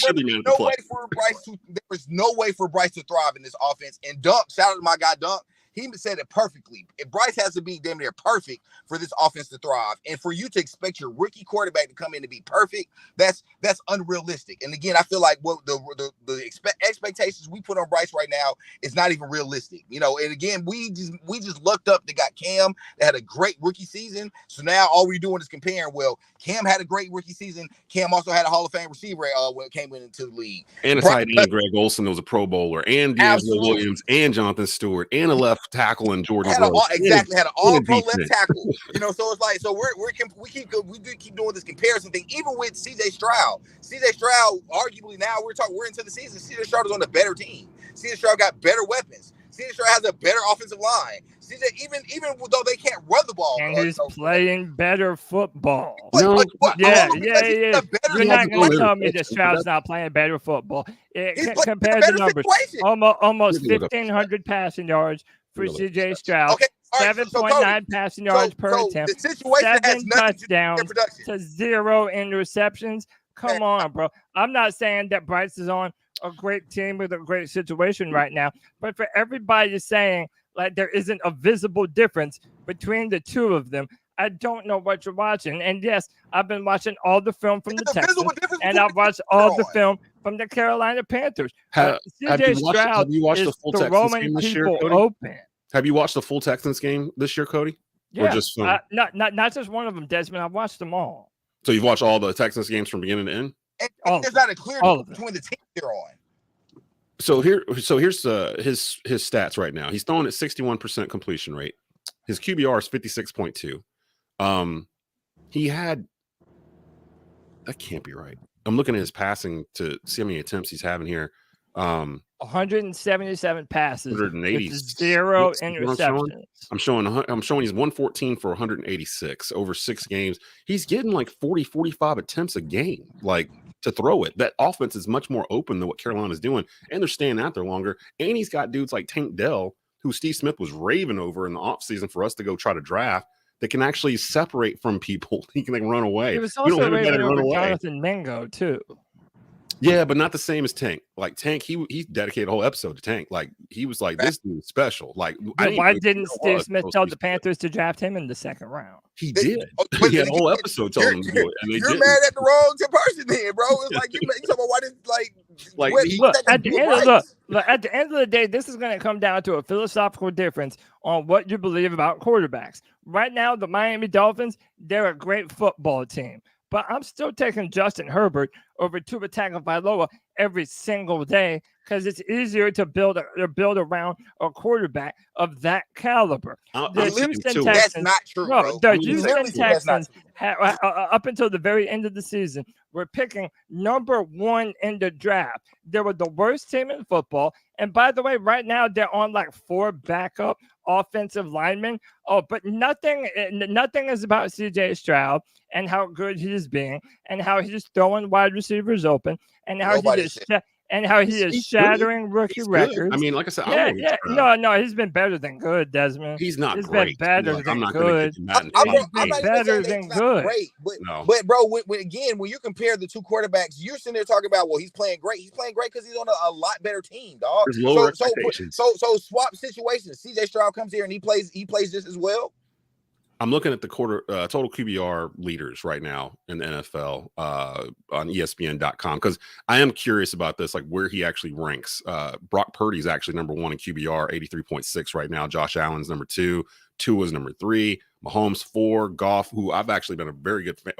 C: was no way for Bryce to thrive in this offense. And Dunk, shout out to my guy Dunk, he said it perfectly. If Bryce has to be damn near perfect for this offense to thrive, and for you to expect your rookie quarterback to come in to be perfect, that's unrealistic. And again, I feel like what the expectations we put on Bryce right now is not even realistic. And again, we just lucked up that got Cam that had a great rookie season. So now all we're doing is comparing. Well, Cam had a great rookie season. Cam also had a Hall of Fame receiver when it came into the league.
A: And a tight end, Greg Olsen, was a Pro Bowler, and D'Angelo Williams, and Jonathan Stewart, and a left tackle in Jordan.
C: Had an all-pro left tackle. So it's like, so we keep doing this comparison thing, even with CJ Stroud. CJ Stroud, arguably now we're into the season. CJ Stroud is on a better team. CJ Stroud got better weapons. CJ Stroud has a better offensive line. CJ, even though they can't run the ball,
B: and he's playing better football. Yeah.
C: You're
B: not going to tell me that Stroud's not playing better football. Compared to numbers, almost 1,500 passing yards for CJ Stroud.
C: Okay.
B: 7.9 passing yards per attempt.
C: The situation
B: 7 touchdowns to 0 interceptions. Come on, bro. I'm not saying that Bryce is on a great team with a great situation right now, but for everybody saying like there isn't a visible difference between the two of them, I don't know what you're watching. And yes, I've been watching all the film from the Texans, and I've watched all the film from the Carolina Panthers. CJ Stroud is throwing people open.
A: Have you watched the full Texans game this year, Cody?
B: Yeah, or just not just one of them, Desmond. I've watched them all.
A: So you've watched all the Texans games from beginning to end?
C: And there's not a clear difference between the teams they're on.
A: So here's his stats right now. He's throwing at 61% completion rate. His QBR is 56.2. He had that can't be right. I'm looking at his passing to see how many attempts he's having here.
B: 177 passes,
A: 180,
B: 0 interceptions.
A: I'm showing he's 114 for 186 over 6 games. He's getting like 40-45 attempts a game, like to throw it. That offense is much more open than what Carolina's doing, and they're staying out there longer. And he's got dudes like Tank Dell, who Steve Smith was raving over in the offseason for us to go try to draft, that can actually separate from people. He can run away.
B: He was also raving over Jonathan Mingo too.
A: Yeah, but not the same as Tank. Like Tank, he dedicated a whole episode to Tank. Like he was like, this dude is special. Like
B: why didn't Steve Smith tell the Panthers to draft him in the second round?
A: He did. He had a whole episode telling him to do it. And
C: you're mad at the wrong person then, bro. It's like you talking about why did
B: at the end of the day, this is going to come down to a philosophical difference on what you believe about quarterbacks. Right now, the Miami Dolphins, they're a great football team. But I'm still taking Justin Herbert over Tua Tagovailoa every single day because it's easier to build around a quarterback of that caliber.
C: That's not true, bro.
B: The Houston Texans, up until the very end of the season, were picking number 1 in the draft. They were the worst team in football. And by the way, right now they're on like 4 backup offensive linemen. Oh, but nothing is about CJ Stroud and how good he's being and how he's throwing wide receivers open and how he is shattering rookie records.
A: I mean, like I said,
C: he's
B: been better than good, Desmond.
A: He's not
B: he's
A: great.
B: Been better than good.
C: Better than good. But bro, when you compare the two quarterbacks, you're sitting there talking about, well, he's playing great. He's playing great because he's on a lot better team, dog. So swap situations. CJ Stroud comes here and he plays just as well.
A: I'm looking at the total QBR leaders right now in the NFL on ESPN.com because I am curious about this, like where he actually ranks. Brock Purdy's actually number 1 in QBR, 83.6 right now. Josh Allen's number 2. Tua's number 3. Mahomes 4. Goff, who I've actually been a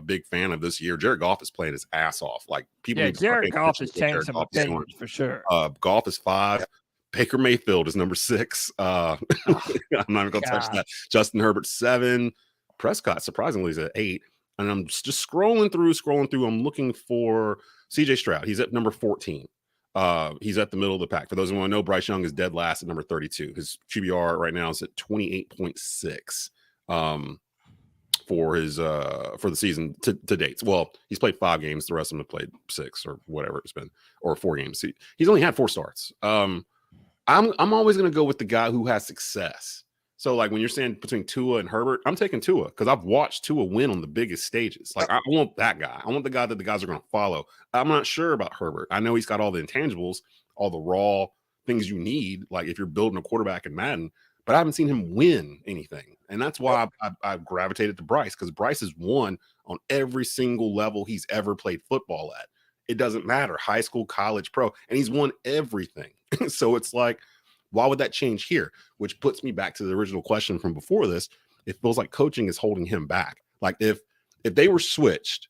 A: big fan of this year. Jared Goff is playing his ass off. Like people.
B: Jared Goff has changed some opinions for sure.
A: Goff is 5. Baker Mayfield is number 6. I'm not even going to touch that. Justin Herbert 7. Prescott surprisingly is at 8. And I'm just scrolling through. I'm looking for CJ Stroud. He's at number 14. He's at the middle of the pack. For those who want to know, Bryce Young is dead last at number 32. His QBR right now is at 28.6 for the season to date. Well, he's played 5 games. The rest of them have played 6 or whatever it's been, or 4 games. He's only had 4 starts. I'm always going to go with the guy who has success. So, like, when you're saying between Tua and Herbert, I'm taking Tua because I've watched Tua win on the biggest stages. Like, I want that guy. I want the guy that the guys are going to follow. I'm not sure about Herbert. I know he's got all the intangibles, all the raw things you need, like if you're building a quarterback in Madden, but I haven't seen him win anything. And that's why I gravitated to Bryce, because Bryce has won on every single level he's ever played football at. It doesn't matter, high school, college, pro, and he's won everything. So it's like, why would that change here? Which puts me back to the original question from before this. It feels like coaching is holding him back. Like if they were switched,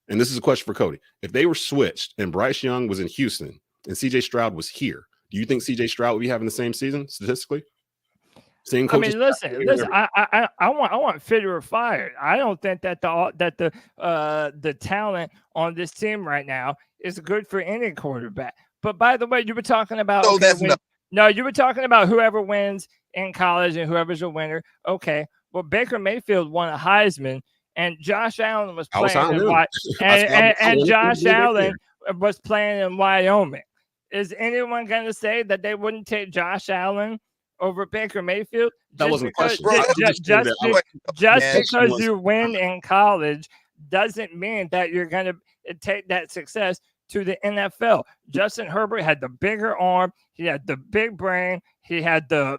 A: and this is a question for Cody, if they were switched and Bryce Young was in Houston and CJ Stroud was here, do you think CJ Stroud would be having the same season statistically? Listen. I want Fitterer fired. I don't think that the talent on this team right now is good for any quarterback. But by the way, you were talking about
B: No, you were talking about whoever wins in college and whoever's a winner. Okay. Well, Baker Mayfield won a Heisman, and Josh Allen was playing and Josh Allen was playing in Wyoming. Is anyone going to say that they wouldn't take Josh Allen over Baker Mayfield?
A: That wasn't a question.
B: Just because you win in college doesn't mean that you're going to take that success to the NFL. Justin Herbert had the bigger arm. He had the big brain. He had the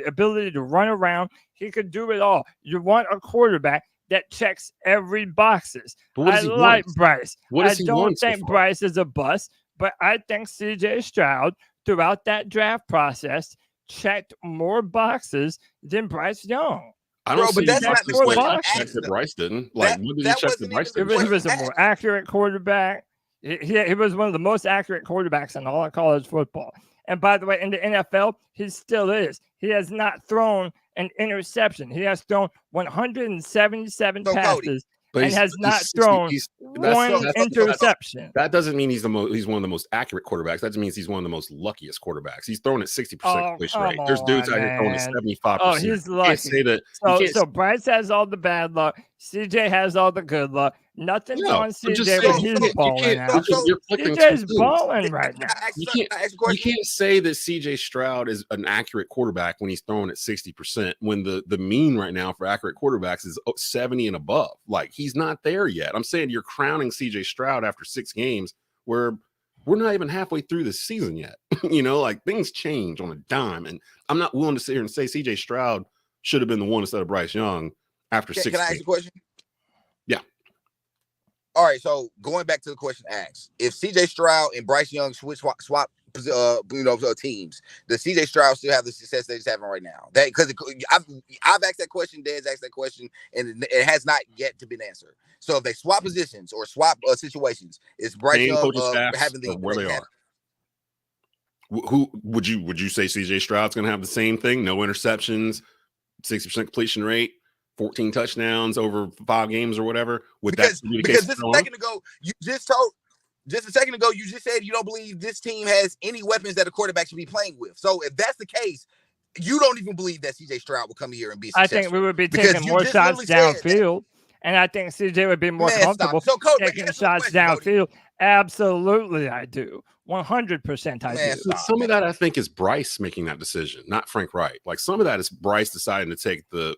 B: ability to run around. He could do it all. You want a quarterback that checks every boxes. I like Bryce. I don't think Bryce is a bust, but I think CJ Stroud throughout that draft process checked more boxes than Bryce Young.
A: I don't
C: but that's not the question.
A: Check that Bryce didn't. Like, what did he check that Bryce didn't?
B: He was a more accurate quarterback. He was one of the most accurate quarterbacks in all of college football. And by the way, in the NFL, he still is. He has not thrown an interception. He has thrown 177 passes and has not thrown one interception.
A: That doesn't mean he's one of the most accurate quarterbacks. That just means he's one of the most luckiest quarterbacks. He's throwing at 60% completion rate. There's dudes out here throwing at 75%.
B: Oh, he's lucky. So Bryce has all the bad luck. CJ has all the good luck. Nothing's on CJ when he's balling out. CJ's balling right now.
A: You can't say that CJ Stroud is an accurate quarterback when he's throwing at 60%, when the mean right now for accurate quarterbacks is 70 and above. Like, he's not there yet. I'm saying you're crowning CJ Stroud after 6 games where we're not even halfway through the season yet. Like, things change on a dime. And I'm not willing to sit here and say CJ Stroud should have been the one instead of Bryce Young after 6 games.
C: Can I ask you a question?
A: Yeah.
C: All right, so going back to the question asked, if CJ Stroud and Bryce Young swap teams, does CJ Stroud still have the success that he's having right now? That because I've asked that question, Dez asked that question, and it has not yet to been answered. So if they swap positions or swap situations, is Bryce Young having the
A: where they are? Who would you say CJ Stroud's going to have the same thing? No interceptions, 60% completion rate, 14 touchdowns over 5 games or whatever.
C: Because just a second ago, you just said you don't believe this team has any weapons that a quarterback should be playing with. So if that's the case, you don't even believe that CJ Stroud will come here and be successful.
B: I think we would be taking more shots downfield, and I think CJ would be more comfortable taking shots downfield. Cody. Absolutely, I do. 100% I do.
A: Some of that I think is Bryce making that decision, not Frank Reich. Like, some of that is Bryce deciding to take the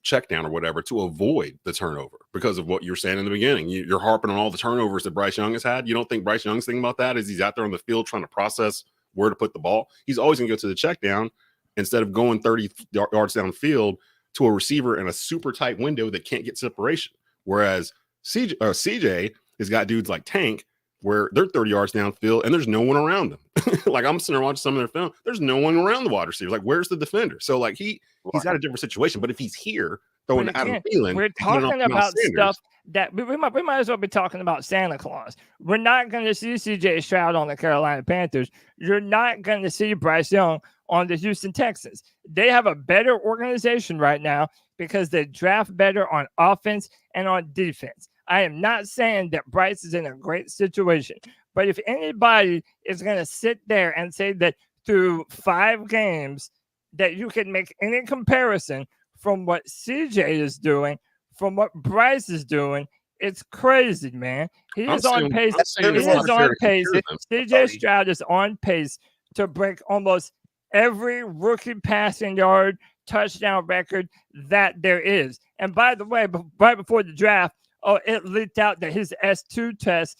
A: check down or whatever to avoid the turnover because of what you're saying in the beginning. You're harping on all the turnovers that Bryce Young has had. You don't think Bryce Young's thinking about that as he's out there on the field trying to process where to put the ball? He's always going to go to the check down instead of going 30 yards downfield to a receiver in a super tight window that can't get separation. Whereas CJ has got dudes like Tank where they're 30 yards downfield and there's no one around them. Like, I'm sitting there watching some of their film. There's no one around the wide receiver. Like, where's the defender? So, like, he's got a different situation. But if he's here throwing to Adam Thielen,
B: we're talking about stuff that we might as well be talking about Santa Claus. We're not going to see CJ Stroud on the Carolina Panthers. You're not going to see Bryce Young on the Houston Texans. They have a better organization right now because they draft better on offense and on defense. I am not saying that Bryce is in a great situation, but if anybody is going to sit there and say that through 5 games that you can make any comparison from what CJ is doing, from what Bryce is doing, it's crazy, man. He is on pace. CJ Stroud is on pace to break almost every rookie passing yard touchdown record that there is. And by the way, right before the draft, it leaked out that his S2 test,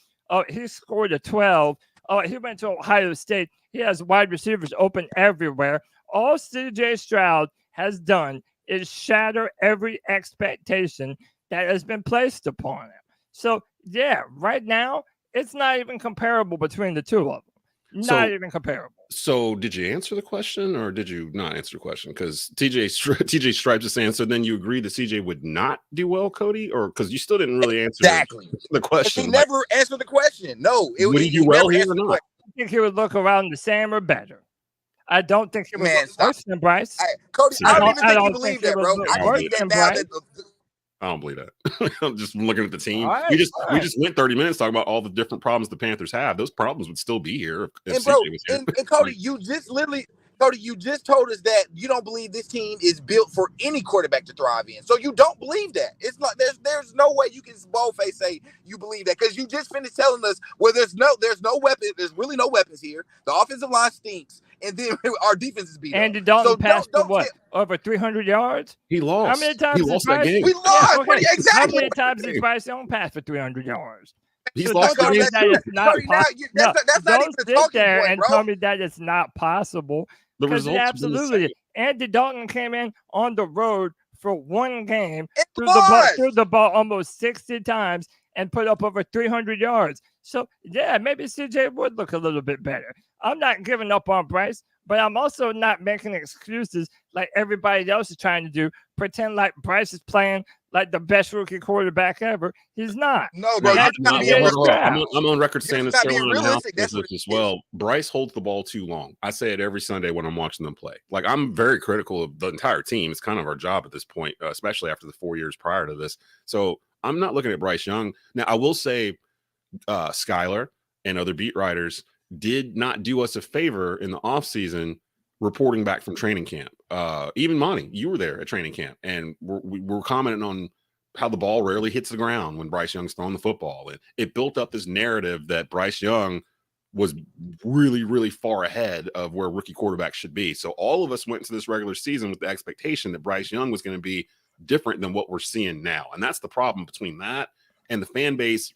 B: he scored a 12. He went to Ohio State. He has wide receivers open everywhere. All CJ Stroud has done is shatter every expectation that has been placed upon him. So, yeah, right now, it's not even comparable between the two of them. Not even comparable.
A: So did you answer the question or did you not answer the question? Because TJ Stripes is saying, so then you agree that CJ would not do well, Cody? Or because you still didn't really answer the question.
C: He never answered the question. No.
A: Would he do well here or not?
B: I think he would look around the same or better. I don't think he would look worse than Bryce.
C: Cody, I don't even think you believe that, bro. I believe that now.
A: I don't believe that. I'm just looking at the team.
B: Right,
A: we just went 30 minutes talking about all the different problems the Panthers have. Those problems would still be here if
C: And bro,
A: CJ was here.
C: and Cody, you just told us that you don't believe this team is built for any quarterback to thrive in. So you don't believe that. It's like there's no way you can boldface say you believe that, because you just finished telling us there's no weapon. There's really no weapons here. The offensive line stinks, and then our defense is beat.
B: Andy Dalton passed for what?
C: Tell,
B: over 300 yards?
A: He lost.
B: How many times
A: he lost that game?
C: We lost.
B: Okay.
C: Exactly.
B: How many times did Bryce Young pass for 300 yards?
A: He's
B: So
A: lost
B: don't
A: that
B: tell me
A: game.
B: that it's not possible. No,
C: that's not even
B: don't
C: a
B: sit
C: talking
B: there
C: point,
B: and
C: bro.
B: tell me that it's not possible.
A: The
B: Because
A: results
B: absolutely, Andy Dalton came in on the road for one game, threw the ball almost 60 times, and put up over 300 yards. So, yeah, maybe CJ would look a little bit better. I'm not giving up on Bryce, but I'm also not making excuses like everybody else is trying to do, pretend like Bryce is playing like the best rookie quarterback ever. He's not.
C: No, bro.
A: I'm on record saying this. Carolina Panthers as well. Bryce holds the ball too long. I say it every Sunday when I'm watching them play. Like, I'm very critical of the entire team. It's kind of our job at this point, especially after the 4 years prior to this. So I'm not looking at Bryce Young. Now, I will say Skylar and other beat writers did not do us a favor in the offseason reporting back from training camp. Even Monty, you were there at training camp, and we're commenting on how the ball rarely hits the ground when Bryce Young's throwing the football. And it built up this narrative that Bryce Young was really, really far ahead of where rookie quarterbacks should be. So all of us went into this regular season with the expectation that Bryce Young was going to be different than what we're seeing now. And that's the problem between that and the fan base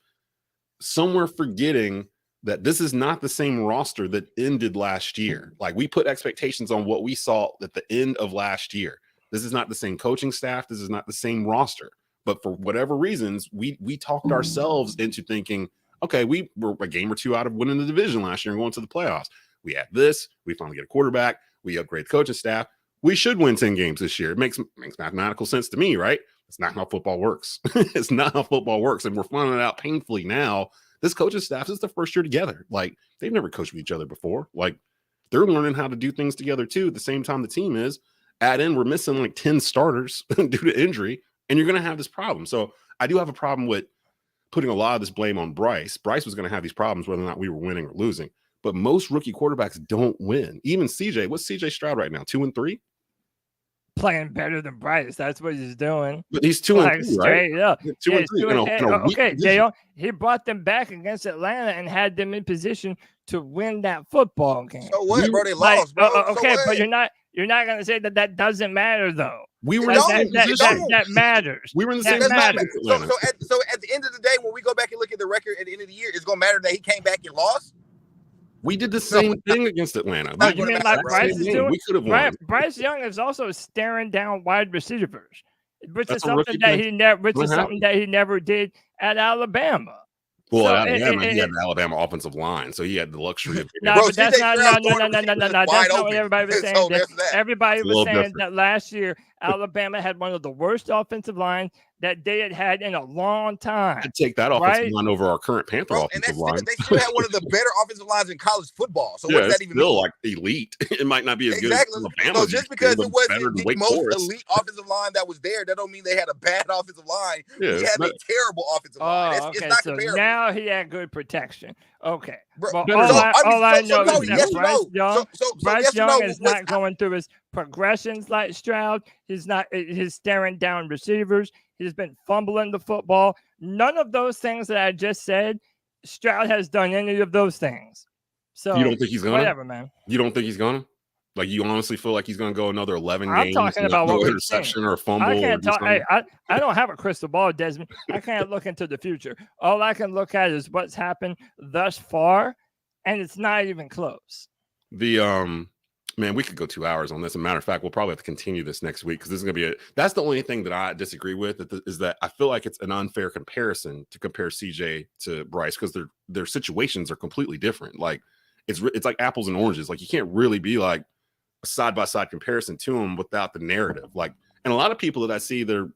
A: somewhere forgetting that this is not the same roster that ended last year. Like, we put expectations on what we saw at the end of last year. This is not the same coaching staff. This is not the same roster. But for whatever reasons, we talked ourselves into thinking, okay, we were a game or two out of winning the division last year and going to the playoffs. We had this. We finally get a quarterback. We upgrade the coaching staff. We should win 10 games this year. It makes mathematical sense to me, right? It's not how football works. It's not how football works. And we're finding it out painfully now. This coaching staff is the first year together. Like, they've never coached with each other before. Like, they're learning how to do things together too at the same time the team is. Add in, we're missing like 10 starters due to injury, and you're going to have this problem. So I do have a problem with putting a lot of this blame on Bryce. Bryce was going to have these problems whether or not we were winning or losing. But most rookie quarterbacks don't win. Even CJ, what's CJ Stroud right now? 2-3?
B: Playing better than Bryce. That's what he's doing.
A: But he's 2-3, right?
B: Yeah.
A: 2-3.
B: Okay, Jay, he brought them back against Atlanta and had them in position to win that football game.
C: So what, bro? They lost, bro.
B: Okay,
C: so
B: but you're not going to say that doesn't matter, though.
A: We were
B: that matters.
A: We were in the same
B: position.
C: So at the end of the day, when we go back and look at the record at the end of the year, it's going to matter that he came back and lost?
A: We did the same thing against Atlanta.
B: You mean like Bryce is doing?
A: We could have won.
B: Bryce Young is also staring down wide receivers, which
A: That's
B: is something that he never did at Alabama.
A: Well, so Alabama, he had the Alabama offensive line, so he had the luxury of.
B: No, but that's not. No. That's not what everybody was saying. Everybody was saying that last year Alabama had one of the worst offensive lines that they had in a long time.
A: I'd take that offensive line over our current Panther offensive line.
C: They still had one of the better offensive lines in college football. So what does that even mean?
A: Still like elite. It might not be as good as Alabama.
C: So just because it wasn't the most elite offensive line that was there, that don't mean they had a bad offensive line. We had a terrible offensive line. It's not comparable.
B: Now he had good protection. Okay.
C: All
B: I know is that Bryce Young is not going through his progressions like Stroud. He's staring down receivers. He's been fumbling the football. None of those things that I just said, Stroud has done any of those things. So
A: you don't think he's gonna?
B: Whatever, man.
A: You don't think he's gonna? Like, you honestly feel like he's gonna go another 11 games?
B: I'm talking about what
A: interception or a fumble.
B: I can't talk. I don't have a crystal ball, Desmond. I can't look into the future. All I can look at is what's happened thus far, and it's not even close.
A: Man, we could go 2 hours on this. As a matter of fact, we'll probably have to continue this next week because this is going to be that's the only thing that I disagree with is that I feel like it's an unfair comparison to compare CJ to Bryce because their situations are completely different. Like, it's like apples and oranges. Like, you can't really be like a side-by-side comparison to them without the narrative. Like, and a lot of people that I see they're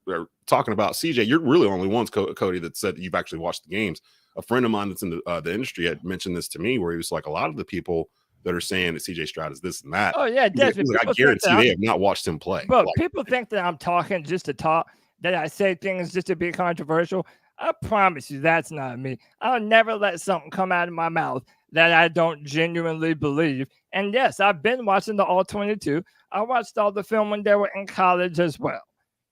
A: talking about CJ, you're really only ones, Cody, that said that you've actually watched the games. A friend of mine that's in the industry had mentioned this to me where he was like, a lot of the people that are saying that CJ Stroud is this and that.
B: Oh, yeah, definitely.
A: Like, I guarantee they have not watched him play.
B: Bro, people think that I'm talking just to talk. that I say things just to be controversial. I promise you that's not me. I'll never let something come out of my mouth that I don't genuinely believe. And yes, I've been watching the All 22. I watched all the film when they were in college as well.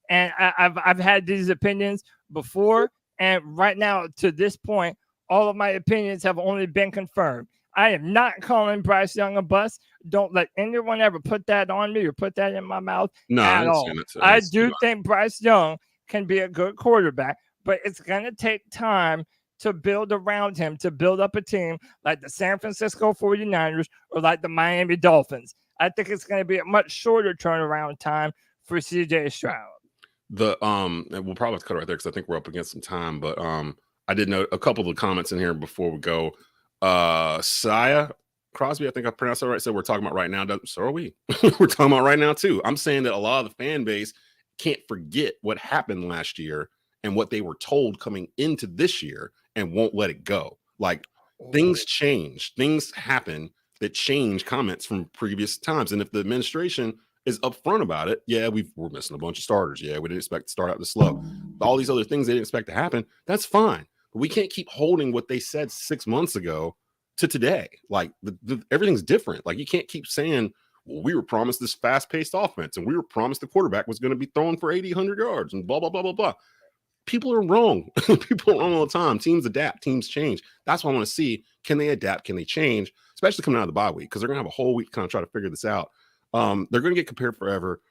B: And I've had these opinions before. And right now, to this point, all of my opinions have only been confirmed. I am not calling Bryce Young a bust. Don't let anyone ever put that on me or put that in my mouth at all. I do think Bryce Young can be a good quarterback, but it's going to take time to build around him, to build up a team like the San Francisco 49ers or like the Miami Dolphins. I think it's going to be a much shorter turnaround time for CJ Stroud.
A: We'll probably have to cut right there because I think we're up against some time, but I did note a couple of the comments in here before we go. Saya Crosby, I think I pronounced that right, said we're talking about right now. So are we. We're talking about right now too. I'm saying that a lot of the fan base can't forget what happened last year and what they were told coming into this year and won't let it go. Like, things change, things happen that change comments from previous times. And if the administration is upfront about it, yeah, we're missing a bunch of starters. Yeah, we didn't expect to start out this slow. All these other things they didn't expect to happen. That's fine. But we can't keep holding what they said 6 months ago to today. Like, everything's different. Like, you can't keep saying, well, we were promised this fast-paced offense and we were promised the quarterback was going to be throwing for 80, 100 yards and blah, blah, blah, blah, blah. People are wrong. People are wrong all the time. Teams adapt. Teams change. That's what I want to see. Can they adapt? Can they change? Especially coming out of the bye week, because they're going to have a whole week to kind of try to figure this out. They're going to get compared forever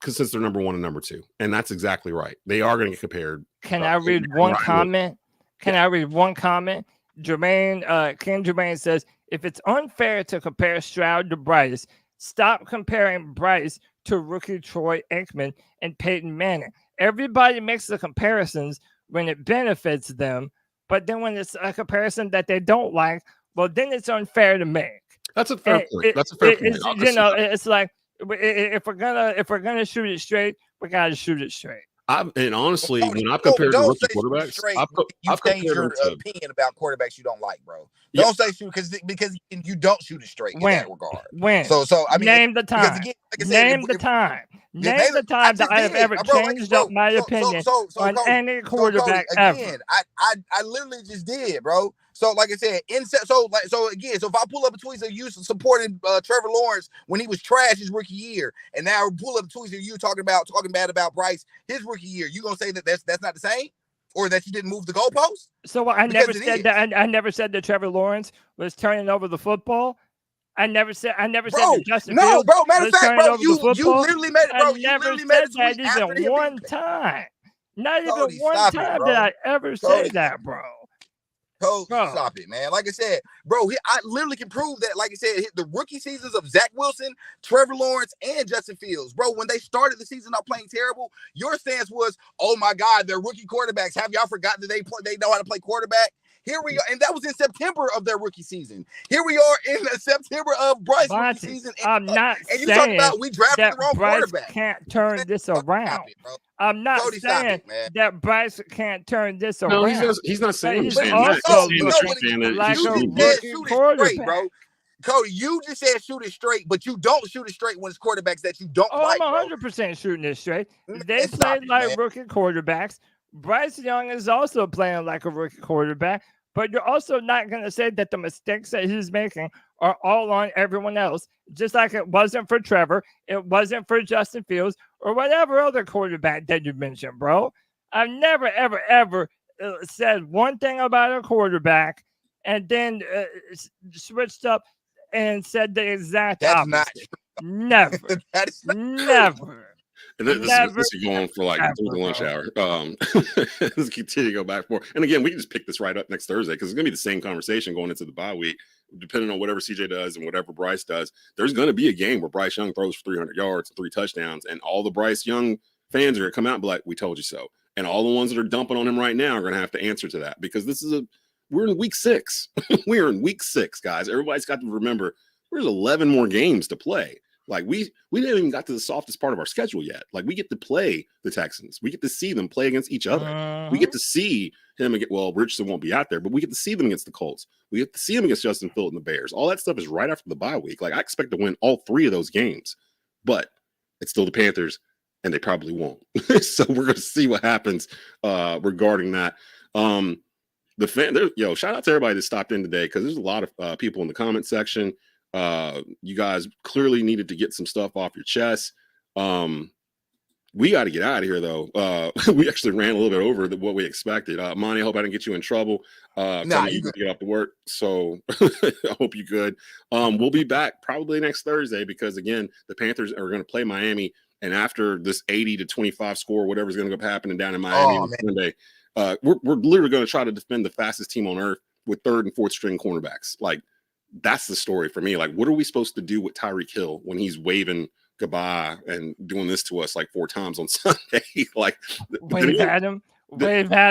A: because since they're number one and number two. And that's exactly right. They are going to get compared.
B: Can I read one comment? I read one comment? King Jermaine says, if it's unfair to compare Stroud to Bryce, stop comparing Bryce to rookie Troy Aikman and Peyton Manning. Everybody makes the comparisons when it benefits them, but then when it's a comparison that they don't like, well, then it's unfair to make.
A: That's a fair point. That's a fair point.
B: It's like if we're gonna shoot it straight, we gotta shoot it straight.
A: And honestly, when I've compared to rookie quarterbacks,
C: I've changed your opinion about quarterbacks you don't like, bro. Don't say shoot because you don't shoot it straight in that regard. So I mean,
B: name the time. Again, like I said, name the time. Name the time that I have ever changed up my opinion on any quarterback ever.
C: Again, I literally just did, bro. So like I said, so if I pull up a tweet of you supporting Trevor Lawrence when he was trash his rookie year, and now pull up tweets of you talking bad about Bryce his rookie year, you gonna say that that's not the same, or that you didn't move the goalpost?
B: So I never said that. I never said that Trevor Lawrence was turning over the football. I never said that Justin Fields
C: matter of fact, bro, you literally made it, bro.
B: You literally made it that even one time. Not even one time did I ever say that, bro.
C: Stop it, man. Like I said, bro, I literally can prove that. Like I said, the rookie seasons of Zach Wilson, Trevor Lawrence, and Justin Fields, bro, when they started the season out playing terrible, your stance was, oh my God, they're rookie quarterbacks. Have y'all forgotten that they know how to play quarterback? Here we are, and that was in September of their rookie season. Here we are in September of Bryce's rookie season.
B: I'm not
C: and you talking about we drafted the wrong
B: Bryce
C: quarterback.
B: Can't turn this around. I'm not saying that Bryce can't turn this around.
A: No, he's not saying
B: he's
A: that.
C: Shoot it straight, bro. Cody, you just said shoot it straight, but you don't shoot it straight when it's quarterbacks that you don't like.
B: I'm 100% shooting it straight. They play like rookie quarterbacks. Bryce Young is also playing like a rookie quarterback, but you're also not going to say that the mistakes that he's making are all on everyone else, just like it wasn't for Trevor, it wasn't for Justin Fields, or whatever other quarterback that you mentioned, bro. I've never, ever, ever said one thing about a quarterback and then switched up and said the exact opposite.
C: Not true.
B: Never.
C: That is
B: never.
A: This is going for like through the lunch hour. Let's continue to go back for. And again, we can just pick this right up next Thursday because it's going to be the same conversation going into the bye week. Depending on whatever CJ does and whatever Bryce does, there's going to be a game where Bryce Young throws for 300 yards and 3 touchdowns, and all the Bryce Young fans are going to come out and be like, "We told you so." And all the ones that are dumping on him right now are going to have to answer to that because we're in week 6. We are in week 6, guys. Everybody's got to remember there's 11 more games to play. Like we didn't even got to the softest part of our schedule yet. Like we get to play the Texans. We get to see them play against each other. We get to see him again. Well, Richardson won't be out there, but we get to see them against the Colts. We get to see them against Justin Fields and the Bears. All that stuff is right after the bye week. Like I expect to win all 3 of those games, but it's still the Panthers and they probably won't. So we're going to see what happens regarding that. The fan, shout out to everybody that stopped in today, because there's a lot of people in the comment section. You guys clearly needed to get some stuff off your chest. We got to get out of here, though. We actually ran a little bit over what we expected. Monty, I hope I didn't get you in trouble.
C: Nah, you
A: good to get off to work, so I hope you good. We'll be back probably next Thursday, because again, the Panthers are going to play Miami, and after this 80-25 score, whatever's going to go happening down in Miami on Sunday, we're literally going to try to defend the fastest team on earth with third and fourth string cornerbacks. Like, that's the story for me. Like, what are we supposed to do with Tyreek Hill when he's waving goodbye and doing this to us like 4 times on Sunday? Like,
B: wave at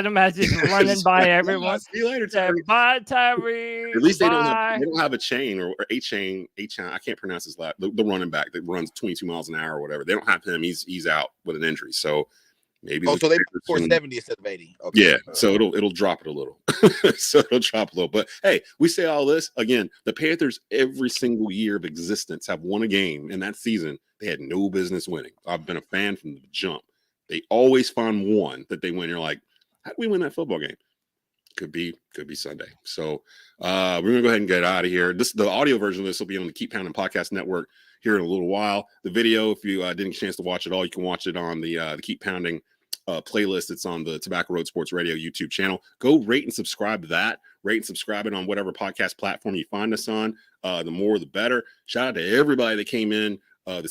B: him as he's running by everyone.
A: See you later, Tyreek.
B: Bye, Tyreek.
A: At least they don't have a chain or a chain. I can't pronounce his last. The running back that runs 22 miles an hour or whatever. They don't have him. He's out with an injury. So maybe.
C: So they put 470 instead of 80. Okay.
A: Yeah. So it'll drop it a little. But hey, we say all this again. The Panthers every single year of existence have won a game in that season they had no business winning. I've been a fan from the jump. They always find one that they win. You're like, how did we win that football game? Could be Sunday. So we're gonna go ahead and get out of here. The audio version of this will be on the Keep Pounding Podcast Network here in a little while. The video, if you didn't get a chance to watch it all, you can watch it on the Keep Pounding playlist. It's on the Tobacco Road Sports Radio YouTube channel. Go rate and subscribe to that. Rate and subscribe it on whatever podcast platform you find us on. The more, the better. Shout out to everybody that came in. The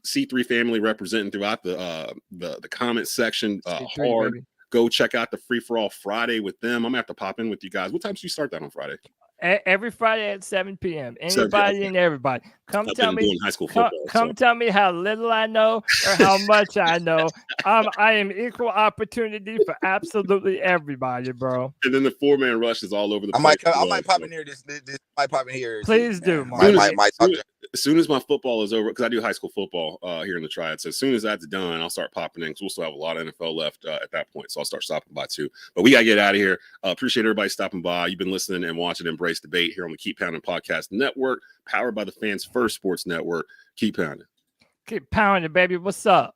A: C3 family representing throughout the comment section. Hard. Baby. Go check out the Free For All Friday with them. I'm gonna have to pop in with you guys. What time do you start that on Friday?
B: Every Friday at 7 p.m. Anybody and everybody. Come tell me.
A: High school football,
B: come tell me how little I know or how much I know. I am equal opportunity for absolutely everybody, bro.
A: And then the 4-man rush is all over the
C: place. I might pop in here. This might pop in here.
B: Please do.
A: As soon as my football is over, because I do high school football here in the Triad. So as soon as that's done, I'll start popping in, because we'll still have a lot of NFL left at that point. So I'll start stopping by too. But we got to get out of here. Appreciate everybody stopping by. You've been listening and watching Embrace Debate here on the Keep Pounding Podcast Network, powered by the Fans First Sports Network. Keep pounding.
B: Keep pounding, baby. What's up?